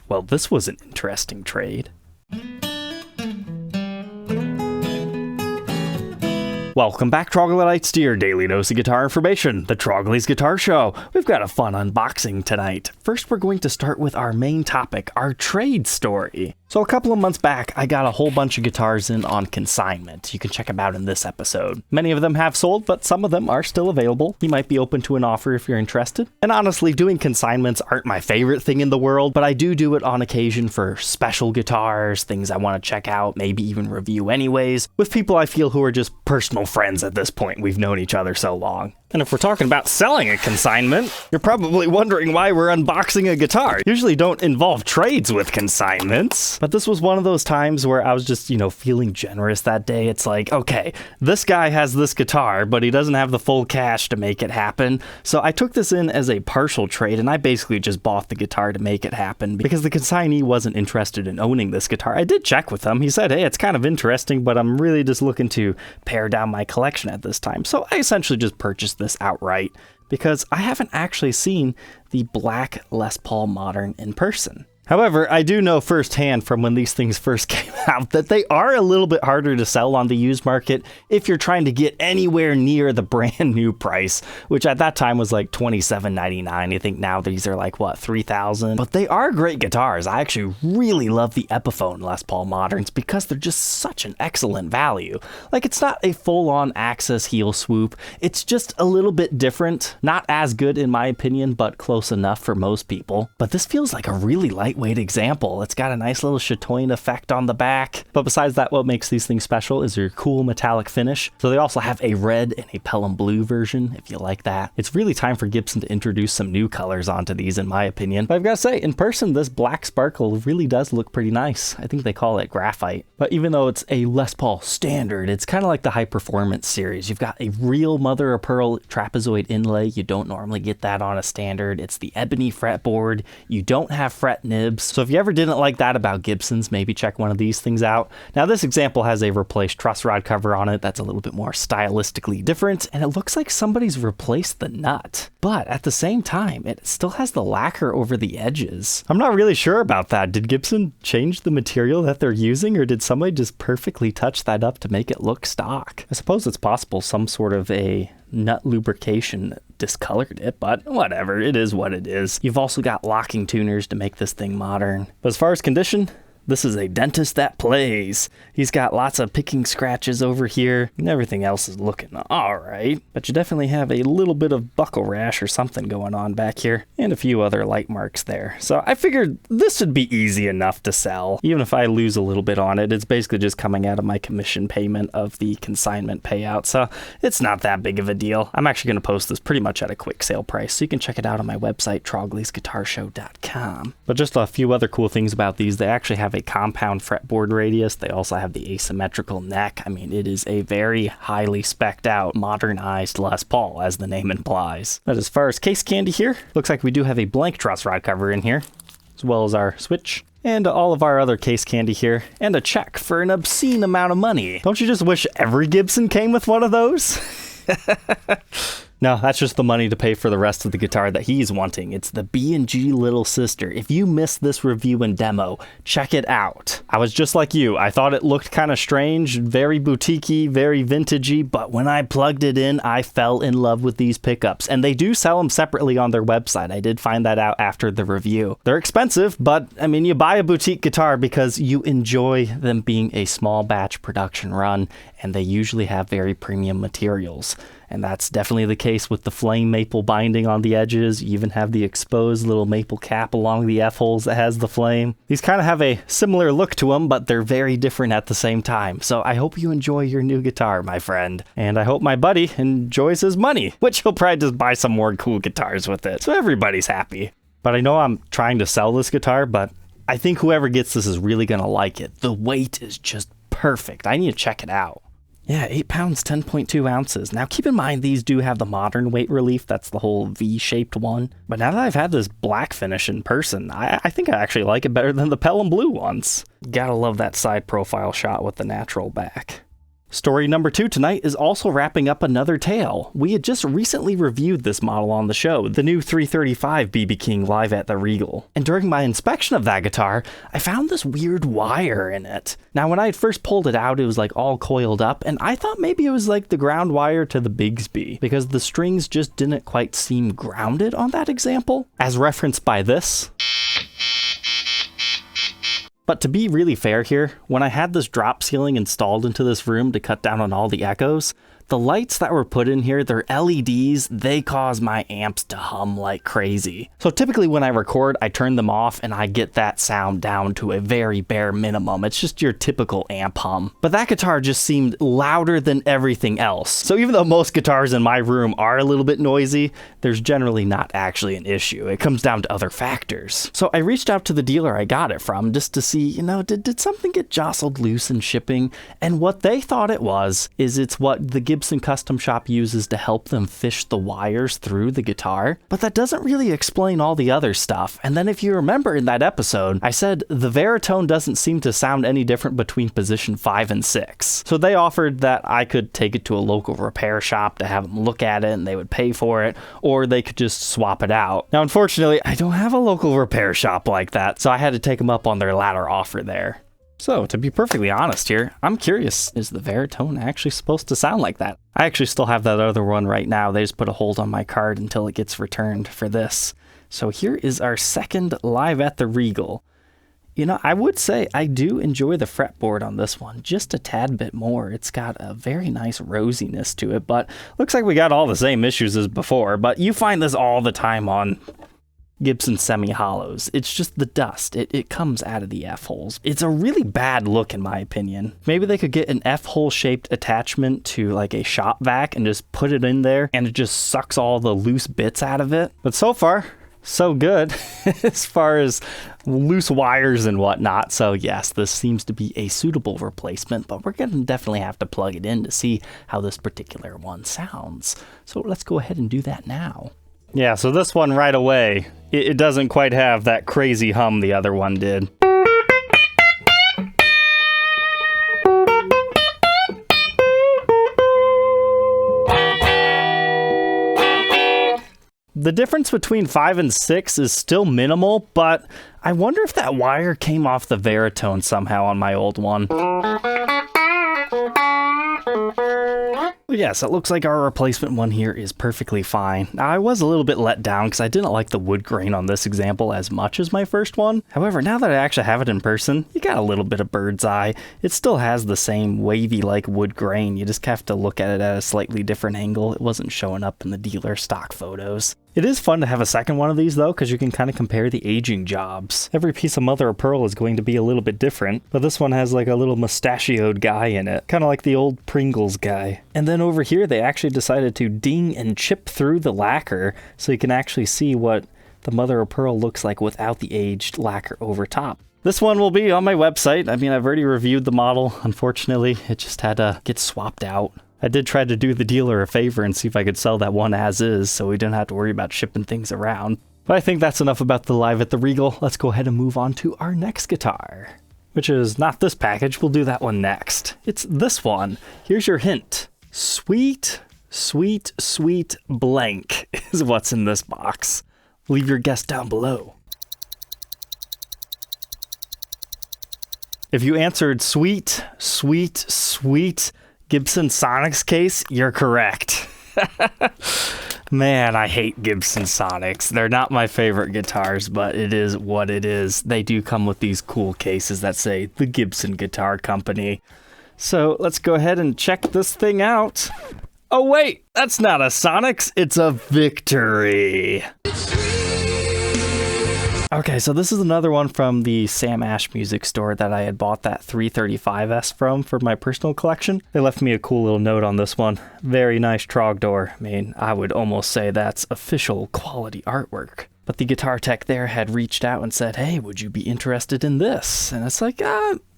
Well, this was an interesting trade. Welcome back, Troglodytes, to your daily dose of guitar information, the Trogly's Guitar Show. We've got a fun unboxing tonight. First, we're going to start with our main topic, our trade story. So a couple of months back, I got a whole bunch of guitars in on consignment. You can check them out in this episode. Many of them have sold, but some of them are still available. You might be open to an offer if you're interested. And honestly, doing consignments aren't my favorite thing in the world, but I do it on occasion for special guitars, things I want to check out, maybe even review anyways, with people I feel who are just personal friends at this point. We've known each other so long. And if we're talking about selling a consignment, you're probably wondering why we're unboxing a guitar. Usually don't involve trades with consignments. But this was one of those times where I was just, feeling generous that day. It's like, okay, this guy has this guitar, but he doesn't have the full cash to make it happen. So I took this in as a partial trade, and I basically just bought the guitar to make it happen because the consignee wasn't interested in owning this guitar. I did check with him. He said, hey, it's kind of interesting, but I'm really just looking to pare down my collection at this time. So I essentially just purchased this outright because I haven't actually seen the black Les Paul Modern in person. However, I do know firsthand from when these things first came out that they are a little bit harder to sell on the used market if you're trying to get anywhere near the brand new price, which at that time was like $27.99. I think now these are like, what, $3,000? But they are great guitars. I actually really love the Epiphone Les Paul Moderns because they're just such an excellent value. Like, it's not a full-on Axis heel swoop. It's just a little bit different. Not as good in my opinion, but close enough for most people. But this feels like a really lightweight example. It's got a nice little chatoyant effect on the back. But besides that, what makes these things special is their cool metallic finish. So they also have a red and a Pelham blue version, if you like that. It's really time for Gibson to introduce some new colors onto these, in my opinion. But I've got to say, in person, this black sparkle really does look pretty nice. I think they call it graphite. But even though it's a Les Paul standard, it's kind of like the High Performance series. You've got a real mother of pearl trapezoid inlay. You don't normally get that on a standard. It's the Ebony fretboard. You don't have fret nibs. So if you ever didn't like that about Gibsons, maybe check one of these things out. Now this example has a replaced truss rod cover on it that's a little bit more stylistically different, and it looks like somebody's replaced the nut. But at the same time, it still has the lacquer over the edges. I'm not really sure about that. Did Gibson change the material that they're using, or did somebody just perfectly touch that up to make it look stock? I suppose it's possible some sort of a nut lubrication discolored it, but whatever, it is what it is. You've also got locking tuners to make this thing modern. But as far as condition, this is a dentist that plays. He's got lots of picking scratches over here, and everything else is looking alright. But you definitely have a little bit of buckle rash or something going on back here, and a few other light marks there. So I figured this would be easy enough to sell. Even if I lose a little bit on it, it's basically just coming out of my commission payment of the consignment payout, so it's not that big of a deal. I'm actually going to post this pretty much at a quick sale price, so you can check it out on my website, troglysguitarshow.com. But just a few other cool things about these. They actually have a compound fretboard radius. They also have the asymmetrical neck. I mean, it is a very highly spec'd out, modernized Les Paul, as the name implies. But as far as case candy here, looks like we do have a blank truss rod cover in here, as well as our switch, and all of our other case candy here, and a check for an obscene amount of money. Don't you just wish every Gibson came with one of those? No, that's just the money to pay for the rest of the guitar that he's wanting. It's the B&G Little Sister. If you missed this review and demo, check it out. I was just like you. I thought it looked kind of strange, very boutiquey, very vintagey, but when I plugged it in, I fell in love with these pickups. And they do sell them separately on their website. I did find that out after the review. They're expensive, but I mean, you buy a boutique guitar because you enjoy them being a small batch production run, and they usually have very premium materials. And that's definitely the case with the flame maple binding on the edges. You even have the exposed little maple cap along the F-holes that has the flame. These kind of have a similar look to them, but they're very different at the same time. So I hope you enjoy your new guitar, my friend. And I hope my buddy enjoys his money, which he'll probably just buy some more cool guitars with it. So everybody's happy. But I know I'm trying to sell this guitar, but I think whoever gets this is really going to like it. The weight is just perfect. I need to check it out. Yeah, 8 pounds, 10.2 ounces. Now keep in mind, these do have the modern weight relief. That's the whole V-shaped one. But now that I've had this black finish in person, I think I actually like it better than the Pelham blue ones. Gotta love that side profile shot with the natural back. Story number 2 tonight is also wrapping up another tale. We had just recently reviewed this model on the show, the new 335 BB King live at the Regal. And during my inspection of that guitar, I found this weird wire in it. Now when I had first pulled it out, it was like all coiled up, and I thought maybe it was like the ground wire to the Bigsby, because the strings just didn't quite seem grounded on that example, as referenced by this. But to be really fair here, when I had this drop ceiling installed into this room to cut down on all the echoes, the lights that were put in here, they're LEDs, they cause my amps to hum like crazy. So typically when I record, I turn them off and I get that sound down to a very bare minimum. It's just your typical amp hum. But that guitar just seemed louder than everything else. So even though most guitars in my room are a little bit noisy, there's generally not actually an issue. It comes down to other factors. So I reached out to the dealer I got it from just to see, did something get jostled loose in shipping? And what they thought it was, is it's what the Gibson Custom Shop uses to help them fish the wires through the guitar, but that doesn't really explain all the other stuff. And then if you remember in that episode, I said the Veritone doesn't seem to sound any different between position 5 and 6. So they offered that I could take it to a local repair shop to have them look at it and they would pay for it, or they could just swap it out. Now, unfortunately, I don't have a local repair shop like that, so I had to take them up on their latter offer there. So, to be perfectly honest here, I'm curious, is the Veritone actually supposed to sound like that? I actually still have that other one right now. They just put a hold on my card until it gets returned for this. So here is our second live at the Regal. I would say I do enjoy the fretboard on this one just a tad bit more. It's got a very nice rosiness to it, but looks like we got all the same issues as before, but you find this all the time on Gibson semi-hollows. It's just the dust. It comes out of the F-holes. It's a really bad look in my opinion. Maybe they could get an F-hole shaped attachment to like a shop vac and just put it in there and it just sucks all the loose bits out of it. But so far, so good as far as loose wires and whatnot. So yes, this seems to be a suitable replacement, but we're gonna definitely have to plug it in to see how this particular one sounds. So let's go ahead and do that now. Yeah, so this one right away, it doesn't quite have that crazy hum the other one did. The difference between 5 and 6 is still minimal, but I wonder if that wire came off the Veritone somehow on my old one. Yes, it looks like our replacement one here is perfectly fine. Now, I was a little bit let down because I didn't like the wood grain on this example as much as my first one. However, now that I actually have it in person, you got a little bit of bird's eye. It still has the same wavy-like wood grain. You just have to look at it at a slightly different angle. It wasn't showing up in the dealer stock photos. It is fun to have a second one of these though, because you can kind of compare the aging jobs. Every piece of mother of pearl is going to be a little bit different, but this one has like a little mustachioed guy in it, kind of like the old Pringles guy. And then over here, they actually decided to ding and chip through the lacquer so you can actually see what the mother of pearl looks like without the aged lacquer over top. This one will be on my website. I mean, I've already reviewed the model. Unfortunately, it just had to get swapped out. I did try to do the dealer a favor and see if I could sell that one as is, so we didn't have to worry about shipping things around. But I think that's enough about the live at the Regal. Let's go ahead and move on to our next guitar, which is not this package. We'll do that one next. It's this one. Here's your hint. Sweet, sweet, sweet blank is what's in this box. Leave your guess down below. If you answered sweet, sweet, sweet Gibson Sonics case, you're correct. Man, I hate Gibson Sonics. They're not my favorite guitars, but it is what it is. They do come with these cool cases that say the Gibson Guitar Company. So let's go ahead and check this thing out. Oh wait, that's not a Sonics, it's a Victory. Okay, so this is another one from the Sam Ash Music Store that I had bought that 335S from for my personal collection. They left me a cool little note on this one. Very nice Trog door. I mean, I would almost say that's official quality artwork. But the guitar tech there had reached out and said, hey, would you be interested in this? And it's like,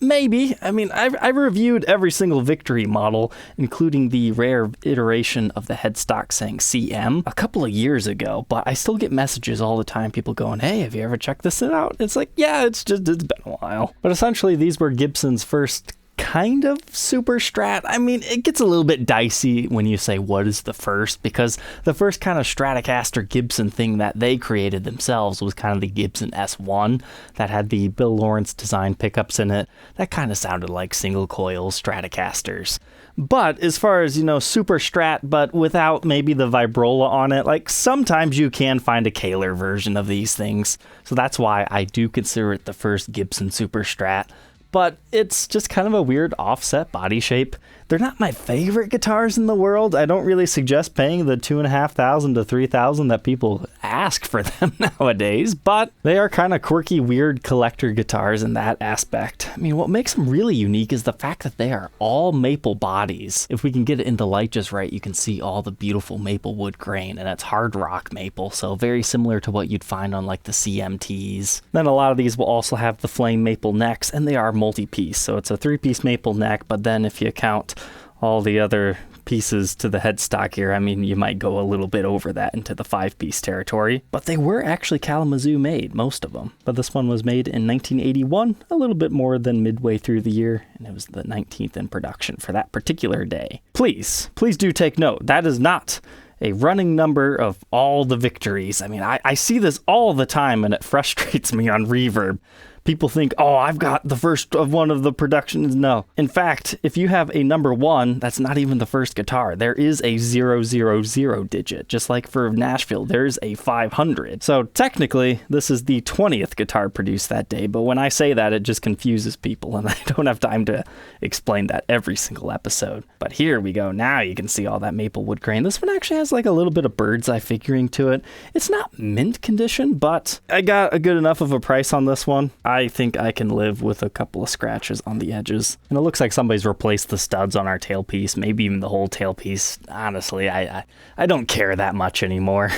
maybe. I mean, I've reviewed every single Victory model, including the rare iteration of the headstock saying CM a couple of years ago, but I still get messages all the time, people going, hey, have you ever checked this out? It's like, yeah, it's been a while. But essentially, these were Gibson's first kind of super Strat. I mean, it gets a little bit dicey when you say what is the first, because the first kind of Stratocaster Gibson thing that they created themselves was kind of the Gibson S-1 that had the Bill Lawrence design pickups in it. That kind of sounded like single coil Stratocasters. But as far as, you know, super Strat, but without maybe the vibrola on it, like sometimes you can find a Kahler version of these things. So that's why I do consider it the first Gibson super Strat. But it's just kind of a weird offset body shape. They're not my favorite guitars in the world. I don't really suggest paying the $2,500 to $3,000 that people ask for them nowadays, but they are kind of quirky, weird collector guitars in that aspect. I mean, what makes them really unique is the fact that they are all maple bodies. If we can get it in the light just right, you can see all the beautiful maple wood grain, and it's hard rock maple, so very similar to what you'd find on like the CMTs. Then a lot of these will also have the flame maple necks, and they are multi-piece, so it's a 3-piece maple neck, but then if you count all the other pieces to the headstock here, I mean, you might go a little bit over that into the 5-piece territory. But they were actually Kalamazoo made, most of them. But this one was made in 1981, a little bit more than midway through the year, and it was the 19th in production for that particular day. Please do take note, that is not a running number of all the victories. I mean, I see this all the time, and it frustrates me on Reverb. People think, oh, I've got the first of one of the productions. No. In fact, if you have a number 1, that's not even the first guitar. There is a 000 digit. Just like for Nashville, there's a 500. So technically, this is the 20th guitar produced that day. But when I say that, it just confuses people, and I don't have time to explain that every single episode. But here we go. Now you can see all that maple wood grain. This one actually has like a little bit of bird's eye figuring to it. It's not mint condition, but I got a good enough of a price on this one. I think I can live with a couple of scratches on the edges. And it looks like somebody's replaced the studs on our tailpiece, maybe even the whole tailpiece. Honestly, I don't care that much anymore.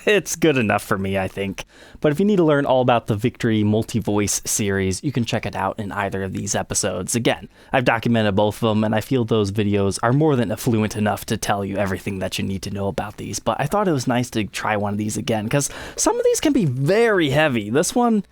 It's good enough for me, I think. But if you need to learn all about the Victory multi-voice series, you can check it out in either of these episodes. Again, I've documented both of them, and I feel those videos are more than affluent enough to tell you everything that you need to know about these. But I thought it was nice to try one of these again, because some of these can be very heavy. This one,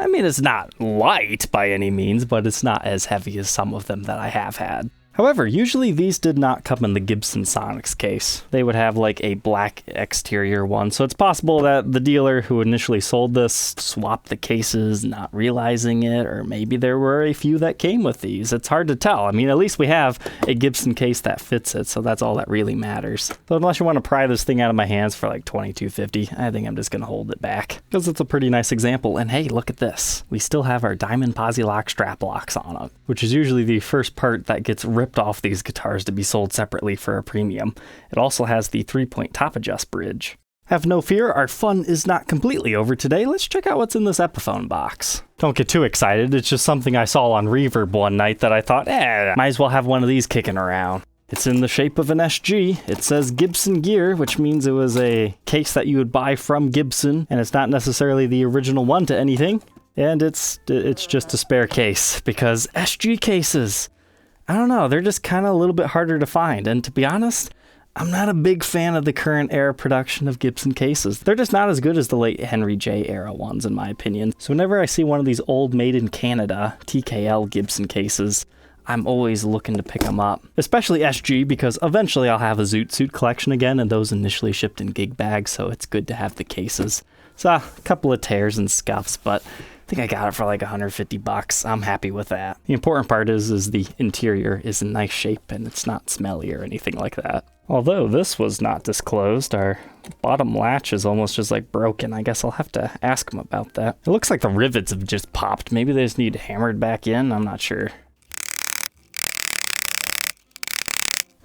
I mean, it's not light by any means, but it's not as heavy as some of them that I have had. However, usually these did not come in the Gibson Sonics case. They would have like a black exterior one, so it's possible that the dealer who initially sold this swapped the cases, not realizing it, or maybe there were a few that came with these. It's hard to tell. I mean, at least we have a Gibson case that fits it, so that's all that really matters. So unless you want to pry this thing out of my hands for like $22.50, I think I'm just going to hold it back, because it's a pretty nice example. And hey, look at this. We still have our diamond posi lock strap locks on it, which is usually the first part that gets ripped off these guitars to be sold separately for a premium. It also has the 3-point top adjust bridge. Have no fear, our fun is not completely over today. Let's check out what's in this Epiphone box. Don't get too excited, it's just something I saw on Reverb one night that I thought, might as well have one of these kicking around. It's in the shape of an SG. It says Gibson Gear, which means it was a case that you would buy from Gibson, and it's not necessarily the original one to anything. And it's just a spare case, because SG cases, I don't know, they're just kind of a little bit harder to find. And to be honest, I'm not a big fan of the current era production of Gibson cases. They're just not as good as the late Henry J era ones, in my opinion. So whenever I see one of these old made in Canada TKL Gibson cases, I'm always looking to pick them up. Especially SG, because eventually I'll have a Zoot collection again, and those initially shipped in gig bags, so it's good to have the cases. So a couple of tears and scuffs, but I think I got it for like $150. I'm happy with that. The important part is the interior is in nice shape and it's not smelly or anything like that. Although this was not disclosed, our bottom latch is almost just like broken. I guess I'll have to ask them about that. It looks like the rivets have just popped. Maybe they just need hammered back in. I'm not sure.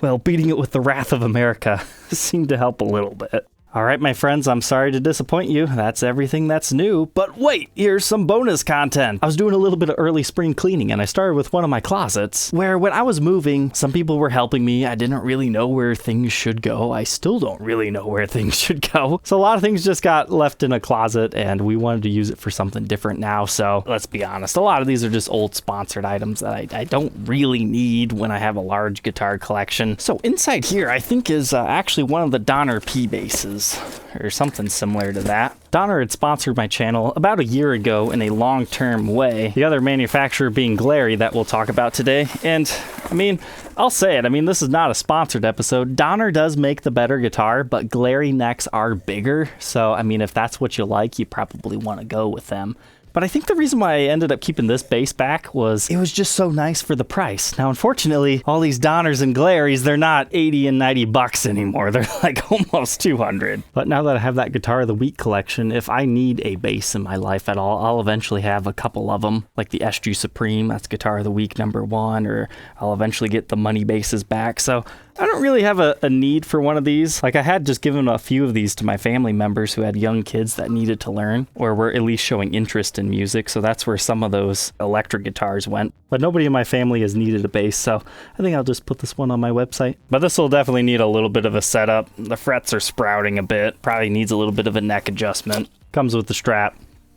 Well, beating it with the wrath of America seemed to help a little bit. All right, my friends, I'm sorry to disappoint you. That's everything that's new. But wait, here's some bonus content. I was doing a little bit of early spring cleaning, and I started with one of my closets where when I was moving, some people were helping me. I didn't really know where things should go. I still don't really know where things should go. So a lot of things just got left in a closet, and we wanted to use it for something different now. So let's be honest, a lot of these are just old sponsored items that I don't really need when I have a large guitar collection. So inside here, I think is actually one of the Donner P basses. Bros, or something similar to that. Donner had sponsored my channel about a year ago in a long-term way, the other manufacturer being Glarry that we'll talk about today. And I mean, I'll say it, I mean, this is not a sponsored episode. Donner does make the better guitar, but Glarry necks are bigger. So, I mean, if that's what you like, you probably want to go with them. But I think the reason why I ended up keeping this bass back was it was just so nice for the price. Now, unfortunately, all these Donners and Glarrys, they're not 80 and 90 bucks anymore. They're like almost 200. But now that I have that Guitar of the Week collection, if I need a bass in my life at all, I'll eventually have a couple of them, like the SG Supreme, that's Guitar of the Week #1, or I'll eventually get the money basses back. So I don't really have a need for one of these. Like, I had just given a few of these to my family members who had young kids that needed to learn, or were at least showing interest in music, so that's where some of those electric guitars went. But nobody in my family has needed a bass, so I think I'll just put this one on my website. But this will definitely need a little bit of a setup. The frets are sprouting a bit, probably needs a little bit of a neck adjustment. Comes with the Strat,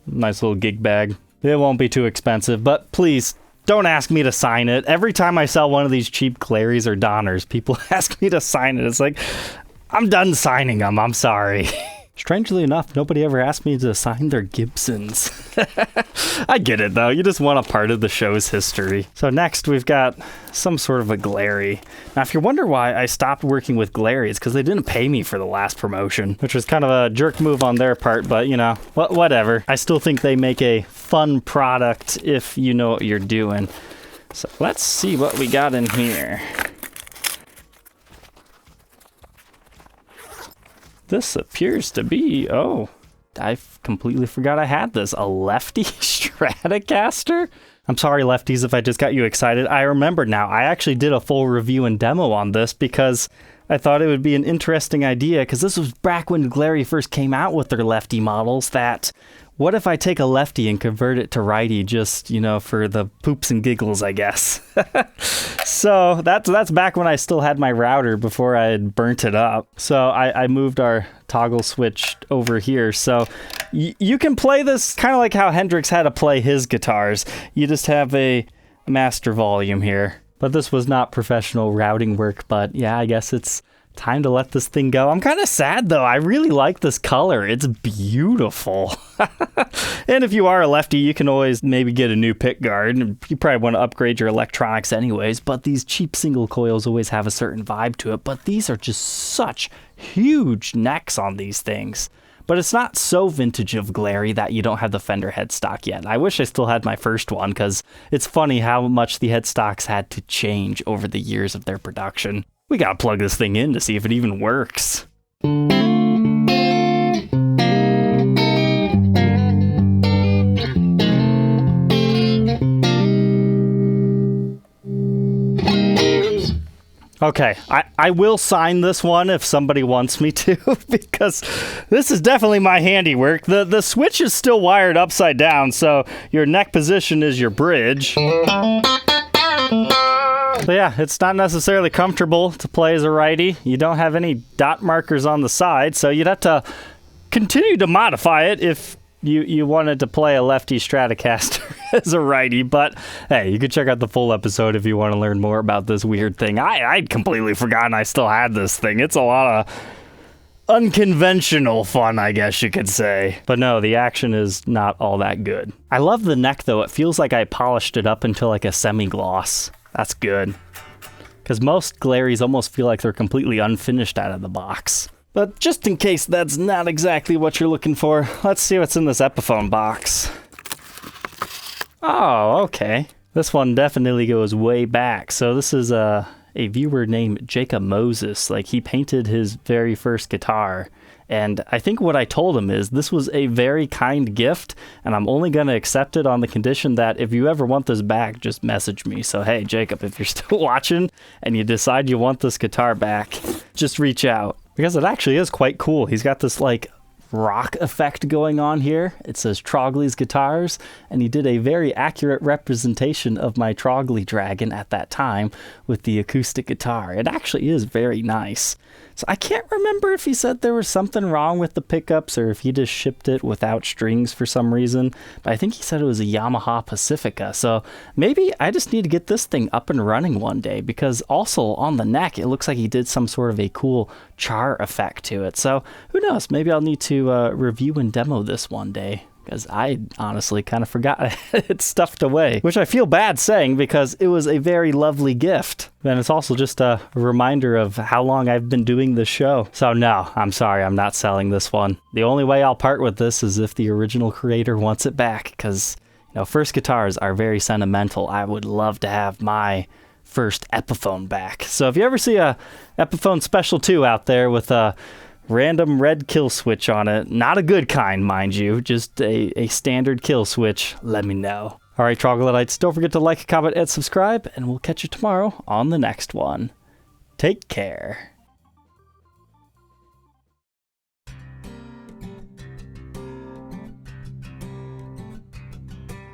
nice little gig bag. It won't be too expensive, but please, don't ask me to sign it. Every time I sell one of these cheap Glarrys or Donners, people ask me to sign it. It's like, I'm done signing them. I'm sorry. Strangely enough, nobody ever asked me to sign their Gibsons. I get it, though. You just want a part of the show's history. So next, we've got some sort of a Glarry. Now, if you wonder why I stopped working with Glarry, it's because they didn't pay me for the last promotion, which was kind of a jerk move on their part, but, you know, whatever. I still think they make a fun product if you know what you're doing. So let's see what we got in here. This appears to be, oh, I completely forgot I had this. A lefty Stratocaster? I'm sorry, lefties, if I just got you excited. I remember now. I actually did a full review and demo on this because I thought it would be an interesting idea, because this was back when Glarry first came out with their lefty models, that what if I take a lefty and convert it to righty just, you know, for the poops and giggles, I guess. So that's back when I still had my router before I had burnt it up. So I moved our toggle switch over here. So you can play this kind of like how Hendrix had to play his guitars. You just have a master volume here. But this was not professional routing work, but yeah, I guess it's time to let this thing go. I'm kind of sad, though. I really like this color. It's beautiful. And if you are a lefty, you can always maybe get a new pick guard. You probably want to upgrade your electronics anyways, but these cheap single coils always have a certain vibe to it. But these are just such huge necks on these things. But it's not so vintage of Glarry that you don't have the Fender headstock yet. I wish I still had my first one, because it's funny how much the headstocks had to change over the years of their production. We gotta plug this thing in to see if it even works. Okay, I will sign this one if somebody wants me to, because this is definitely my handiwork. The switch is still wired upside down, so your neck position is your bridge. So yeah, it's not necessarily comfortable to play as a righty. You don't have any dot markers on the side, so you'd have to continue to modify it if you wanted to play a lefty Stratocaster as a righty. But hey, you can check out the full episode if you want to learn more about this weird thing. I'd completely forgotten I still had this thing. It's a lot of unconventional fun, I guess you could say. But no, the action is not all that good. I love the neck, though. It feels like I polished it up into like a semi-gloss. That's good. Because most Glarrys almost feel like they're completely unfinished out of the box. But just in case that's not exactly what you're looking for, let's see what's in this Epiphone box. Oh, okay. This one definitely goes way back. So this is a viewer named Jacob Moses. Like, he painted his very first guitar. And I think what I told him is this was a very kind gift, and I'm only going to accept it on the condition that if you ever want this back, just message me. So, hey, Jacob, if you're still watching and you decide you want this guitar back, just reach out. Because it actually is quite cool. He's got this, like, rock effect going on here. It says Trogly's guitars, and he did a very accurate representation of my Trogly Dragon at that time with the acoustic guitar. It actually is very nice. So I can't remember if he said there was something wrong with the pickups or if he just shipped it without strings for some reason, but I think he said it was a Yamaha Pacifica. So maybe I just need to get this thing up and running one day, because also on the neck it looks like he did some sort of a cool char effect to it. So who knows, maybe I'll need to review and demo this one day, because I honestly kind of forgot it's stuffed away, which I feel bad saying because it was a very lovely gift. And it's also just a reminder of how long I've been doing this show. So no, I'm sorry, I'm not selling this one. The only way I'll part with this is if the original creator wants it back, because, you know, first guitars are very sentimental. I would love to have my first Epiphone back. So if you ever see a Epiphone Special 2 out there with a random red kill switch on it, not a good kind, mind you, just a standard kill switch, let me know. Alright, Troglodytes, don't forget to like, comment, and subscribe, and we'll catch you tomorrow on the next one. Take care.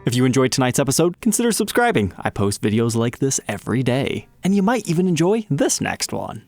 If you enjoyed tonight's episode, consider subscribing. I post videos like this every day, and you might even enjoy this next one.